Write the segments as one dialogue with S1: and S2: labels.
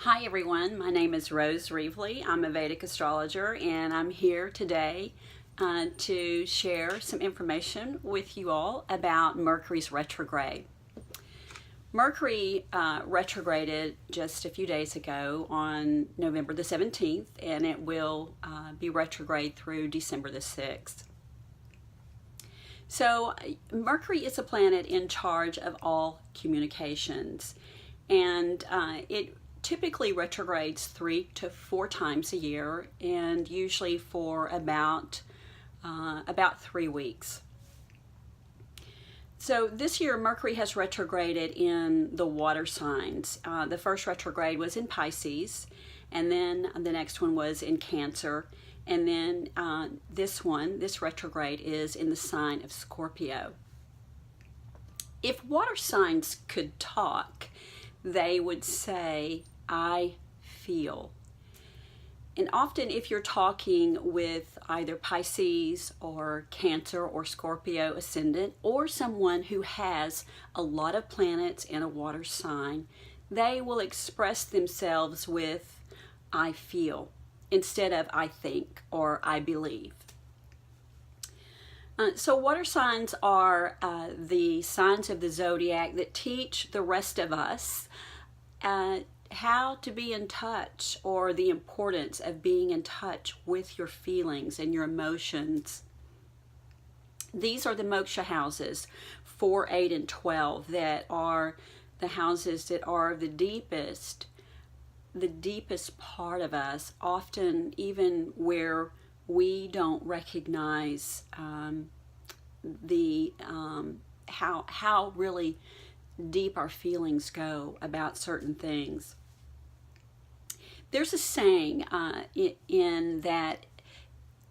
S1: Hi everyone, my name is Rose Reevely. I'm a Vedic astrologer and I'm here today to share some information with you all about Mercury's retrograde. Mercury retrograded just a few days ago on November the 17th, and it will be retrograde through December the 6th. So Mercury is a planet in charge of all communications, and it typically retrogrades 3 to 4 times a year, and usually for about 3 weeks. So this year Mercury has retrograded in the water signs. The first retrograde was in Pisces, and then the next one was in Cancer, and then this retrograde is in the sign of Scorpio. If water signs could talk, they would say, I feel. And often if you're talking with either Pisces or Cancer or Scorpio ascendant, or someone who has a lot of planets in a water sign, they will express themselves with I feel instead of I think or I believe. So water signs are the signs of the zodiac that teach the rest of us how to be in touch, or the importance of being in touch with your feelings and your emotions. These are the moksha houses, 4, 8, and 12, that are the houses that are the deepest part of us, often even where we don't recognize how really deep our feelings go about certain things. There's a saying in that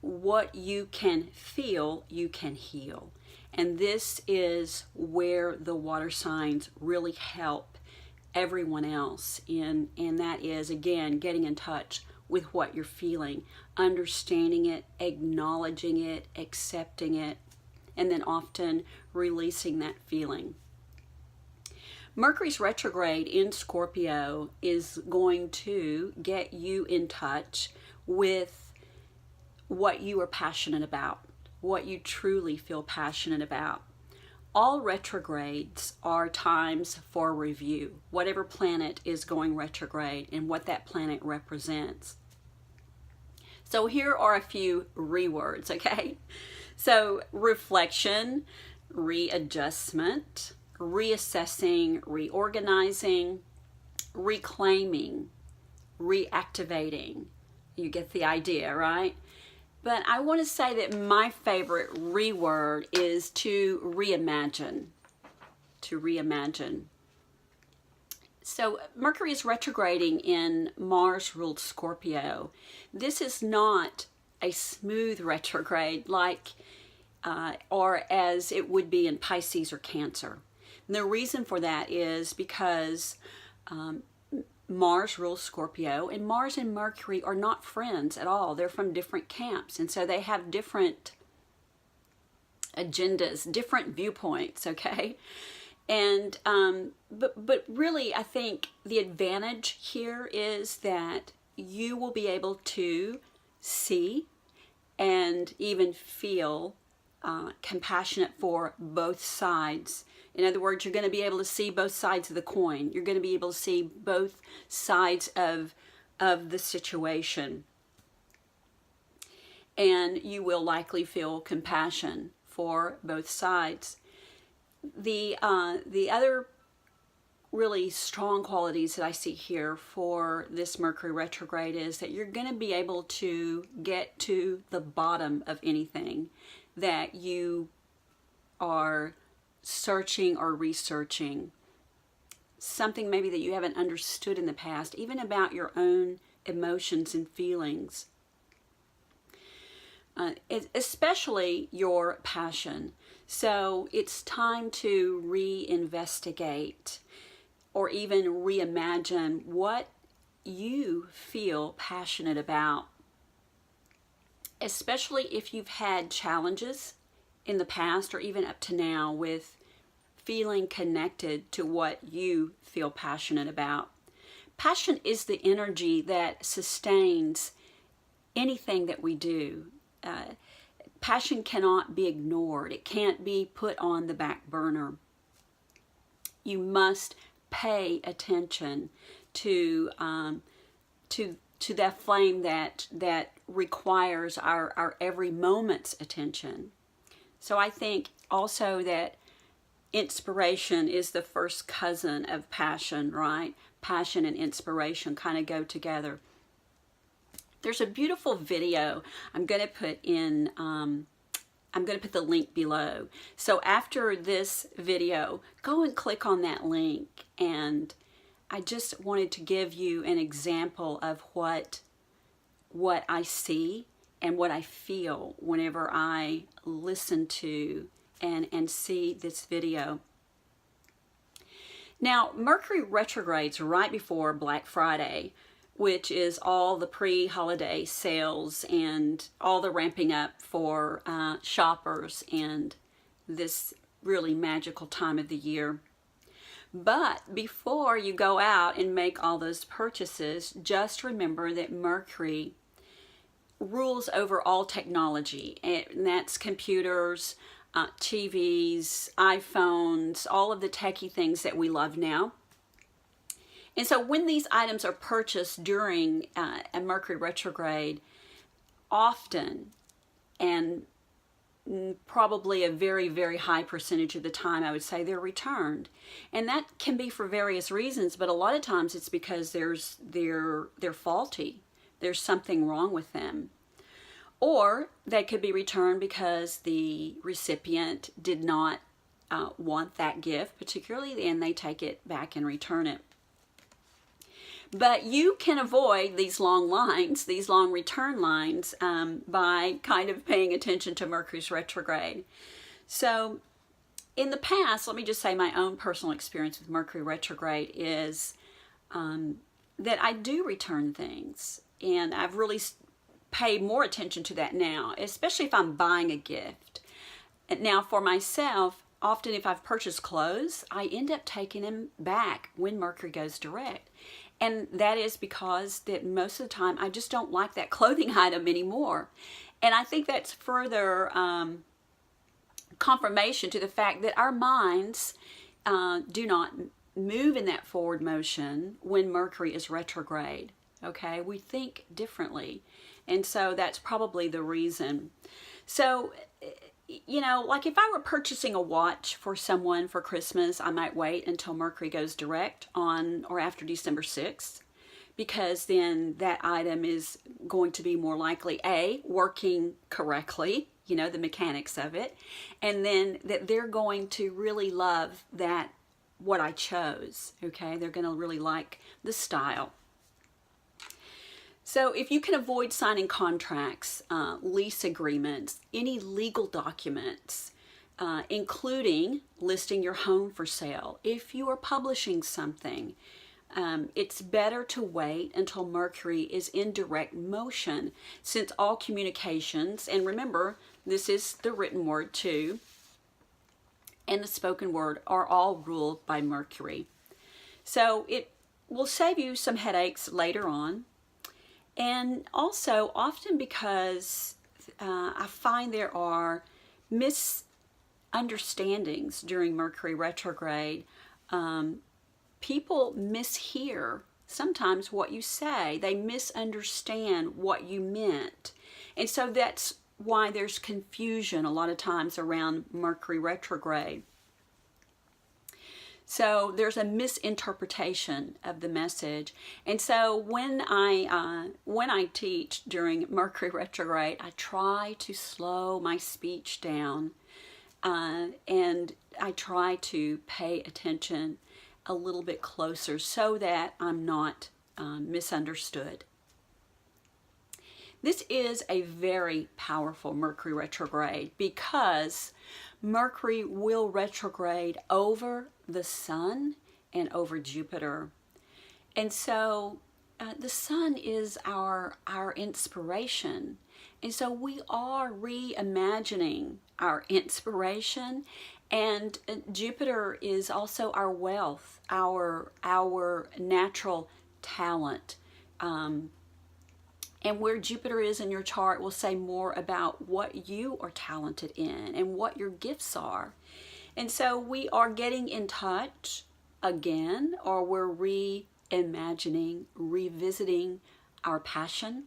S1: what you can feel, you can heal. And this is where the water signs really help everyone else in, and that is, again, getting in touch with what you're feeling, understanding it, acknowledging it, accepting it, and then often releasing that feeling. Mercury's retrograde in Scorpio is going to get you in touch with what you are passionate about, what you truly feel passionate about. All retrogrades are times for review, whatever planet is going retrograde and what that planet represents. So here are a few rewords, okay? So reflection, readjustment, reassessing, reorganizing, reclaiming, reactivating. You get the idea, right? But I want to say that my favorite reword is to reimagine. To reimagine. So Mercury is retrograding in Mars-ruled Scorpio. This is not a smooth retrograde like or as it would be in Pisces or Cancer. And the reason for that is because Mars rules Scorpio, and Mars and Mercury are not friends at all. They're from different camps, and so they have different agendas, different viewpoints, okay? And but really, I think the advantage here is that you will be able to see and even feel compassionate for both sides. In other words, you're going to be able to see both sides of the coin. You're going to be able to see both sides of the situation. And you will likely feel compassion for both sides. The other really strong qualities that I see here for this Mercury retrograde is that you're going to be able to get to the bottom of anything that you are searching or researching, something maybe that you haven't understood in the past, even about your own emotions and feelings, especially your passion. So it's time to reinvestigate or even reimagine what you feel passionate about, especially if you've had challenges in the past or even up to now with feeling connected to what you feel passionate about. Passion is the energy that sustains anything that we do. Passion cannot be ignored. It can't be put on the back burner. You must pay attention to that flame that requires our every moment's attention. So I think also that inspiration is the first cousin of passion, right? Passion and inspiration kind of go together. There's a beautiful video I'm going to put in. I'm going to put the link below. So after this video, go and click on that link. And I just wanted to give you an example of what I see and what I feel whenever I listen to and see this video. Now, Mercury retrogrades right before Black Friday, which is all the pre-holiday sales and all the ramping up for shoppers and this really magical time of the year. But before you go out and make all those purchases, just remember that Mercury rules over all technology, and that's computers, TVs, iPhones, all of the techie things that we love now. And so when these items are purchased during a Mercury retrograde, often, and probably a very, very high percentage of the time, I would say they're returned. And that can be for various reasons, but a lot of times it's because they're faulty. There's something wrong with them. Or they could be returned because the recipient did not want that gift particularly, and they take it back and return it. But you can avoid these long lines, these long return lines, by kind of paying attention to Mercury's retrograde. So in the past, let me just say my own personal experience with Mercury retrograde is that I do return things. And I've really paid more attention to that now, especially if I'm buying a gift. And now for myself, often if I've purchased clothes, I end up taking them back when Mercury goes direct. And that is because that most of the time I just don't like that clothing item anymore. And I think that's further confirmation to the fact that our minds do not move in that forward motion when Mercury is retrograde. Okay, we think differently. And so that's probably the reason. So, you know, like if I were purchasing a watch for someone for Christmas, I might wait until Mercury goes direct on or after December 6th, because then that item is going to be more likely, A, working correctly, you know, the mechanics of it, and then that they're going to really love that, what I chose, okay? They're going to really like the style. So if you can avoid signing contracts, lease agreements, any legal documents, including listing your home for sale, if you are publishing something, it's better to wait until Mercury is in direct motion, since all communications, and remember, this is the written word too, and the spoken word are all ruled by Mercury. So it will save you some headaches later on. And also, often because I find there are misunderstandings during Mercury retrograde, people mishear sometimes what you say. They misunderstand what you meant. And so that's why there's confusion a lot of times around Mercury retrograde. So there's a misinterpretation of the message. And so when I teach during Mercury retrograde, I try to slow my speech down, and I try to pay attention a little bit closer so that I'm not misunderstood. This is a very powerful Mercury retrograde because Mercury will retrograde over the Sun and over Jupiter. And so the Sun is our inspiration. And so we are reimagining our inspiration, and Jupiter is also our wealth, our natural talent. And where Jupiter is in your chart will say more about what you are talented in and what your gifts are. And so we are getting in touch again, or we're reimagining, revisiting our passion,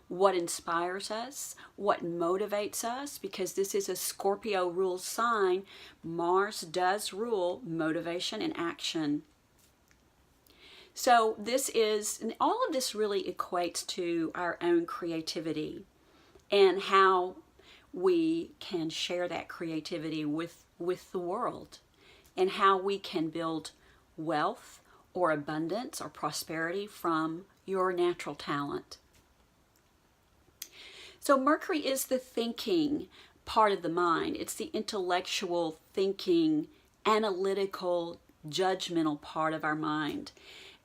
S1: what inspires us, what motivates us, because this is a Scorpio rule sign. Mars does rule motivation and action. So this is, and all of this really equates to our own creativity and how we can share that creativity with the world, and how we can build wealth or abundance or prosperity from your natural talent. So Mercury is the thinking part of the mind. It's the intellectual thinking, analytical, judgmental part of our mind.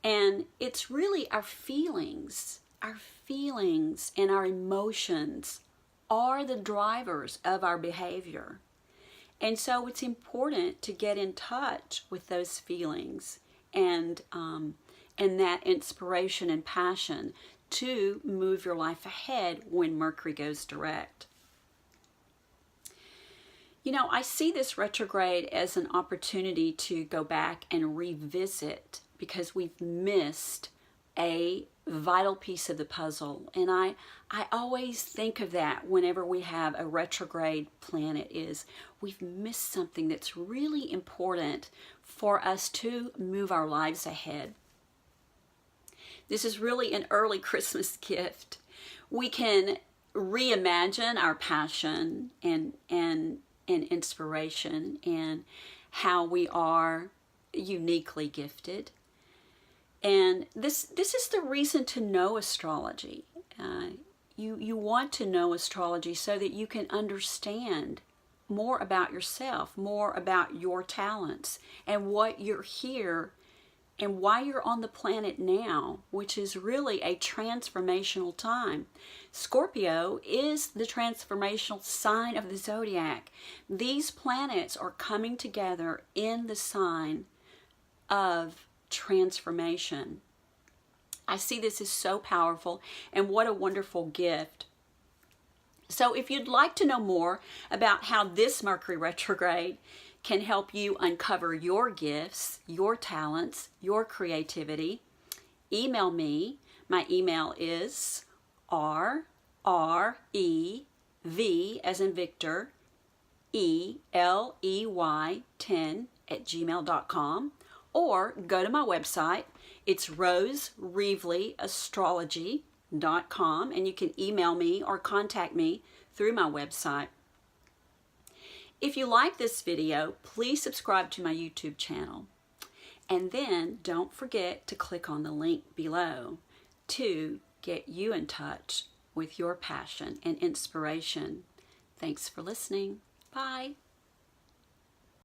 S1: And it's really our feelings and our emotions are the drivers of our behavior. And so it's important to get in touch with those feelings and that inspiration and passion to move your life ahead when Mercury goes direct. You know, I see this retrograde as an opportunity to go back and revisit, because we've missed a vital piece of the puzzle. And I always think of that whenever we have a retrograde planet, is we've missed something that's really important for us to move our lives ahead. This is really an early Christmas gift. We can reimagine our passion and inspiration and how we are uniquely gifted. And this is the reason to know astrology. You want to know astrology so that you can understand more about yourself, more about your talents, and what you're here and why you're on the planet now, which is really a transformational time. Scorpio is the transformational sign of the zodiac. These planets are coming together in the sign of transformation. I see this as so powerful, and what a wonderful gift. So if you'd like to know more about how this Mercury retrograde can help you uncover your gifts, your talents, your creativity, email me. My email is RREV as in Victor, ELEY10@gmail.com, or go to my website. It's rosereeveleyastrology.com, and you can email me or contact me through my website. If you like this video, please subscribe to my YouTube channel. And then don't forget to click on the link below to get you in touch with your passion and inspiration. Thanks for listening. Bye.